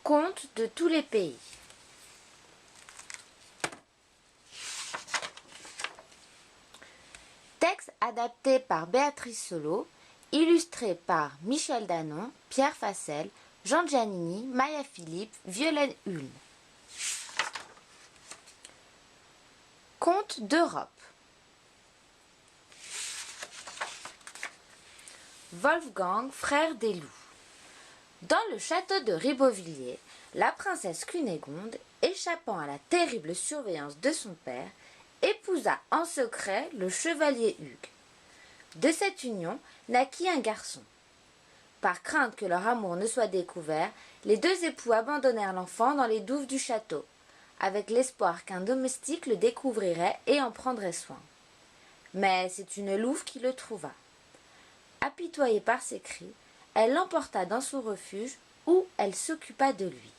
Contes de tous les pays. Texte adapté par Béatrice Solo, illustré par Michel Danon, Pierre Fassel, Jean Giannini, Maya Philippe, Violaine Hulme. Contes d'Europe. Wolfgang, frère des loups. Dans le château de Ribeauvillé, la princesse Cunégonde, échappant à la terrible surveillance de son père, épousa en secret le chevalier Hugues. De cette union naquit un garçon. Par crainte que leur amour ne soit découvert, les deux époux abandonnèrent l'enfant dans les douves du château, avec l'espoir qu'un domestique le découvrirait et en prendrait soin. Mais c'est une louve qui le trouva. Apitoyée par ses cris, elle l'emporta dans son refuge où elle s'occupa de lui.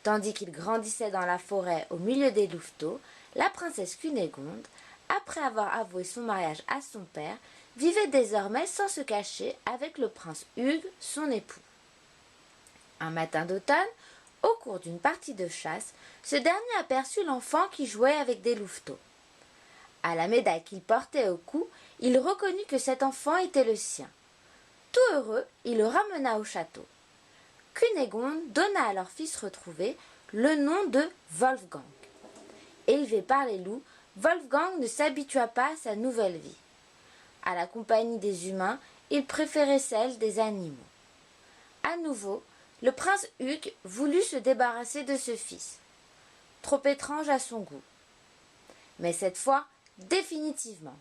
Tandis qu'il grandissait dans la forêt au milieu des louveteaux, la princesse Cunégonde, après avoir avoué son mariage à son père, vivait désormais sans se cacher avec le prince Hugues, son époux. Un matin d'automne, au cours d'une partie de chasse, ce dernier aperçut l'enfant qui jouait avec des louveteaux. À la médaille qu'il portait au cou, il reconnut que cet enfant était le sien. Tout heureux, il le ramena au château. Cunégonde donna à leur fils retrouvé le nom de Wolfgang. Élevé par les loups, Wolfgang ne s'habitua pas à sa nouvelle vie. À la compagnie des humains, il préférait celle des animaux. À nouveau, le prince Hugues voulut se débarrasser de ce fils, trop étrange à son goût. Mais cette fois, définitivement.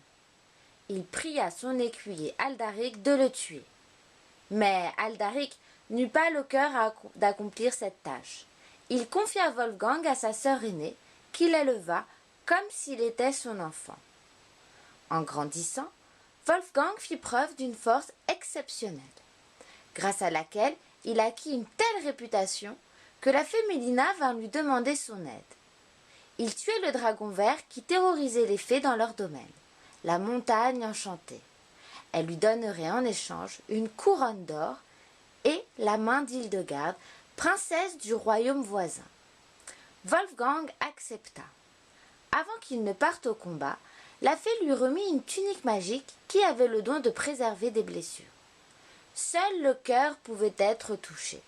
Il pria son écuyer Aldaric de le tuer. Mais Aldaric n'eut pas le cœur d'accomplir cette tâche. Il confia Wolfgang à sa sœur aînée, qui l'éleva comme s'il était son enfant. En grandissant, Wolfgang fit preuve d'une force exceptionnelle, grâce à laquelle il acquit une telle réputation que la fée Mélina vint lui demander son aide. Il tuait le dragon vert qui terrorisait les fées dans leur domaine, la montagne enchantée. Elle lui donnerait en échange une couronne d'or et la main d'Hildegarde, princesse du royaume voisin. Wolfgang accepta. Avant qu'il ne parte au combat, la fée lui remit une tunique magique qui avait le don de préserver des blessures. Seul le cœur pouvait être touché.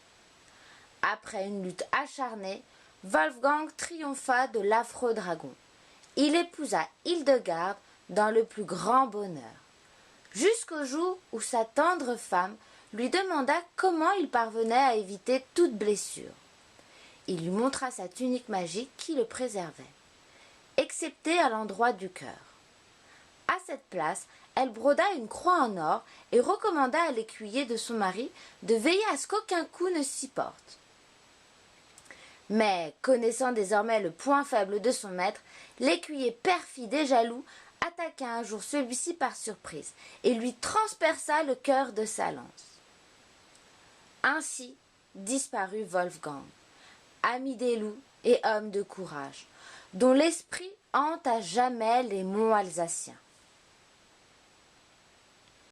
Après une lutte acharnée, Wolfgang triompha de l'affreux dragon. Il épousa Hildegarde dans le plus grand bonheur, jusqu'au jour où sa tendre femme lui demanda comment il parvenait à éviter toute blessure. Il lui montra sa tunique magique qui le préservait, excepté à l'endroit du cœur. À cette place, elle broda une croix en or et recommanda à l'écuyer de son mari de veiller à ce qu'aucun coup ne s'y porte. Mais, connaissant désormais le point faible de son maître, l'écuyer perfide et jaloux attaqua un jour celui-ci par surprise et lui transperça le cœur de sa lance. Ainsi disparut Wolfgang, ami des loups et homme de courage, dont l'esprit hante à jamais les monts alsaciens.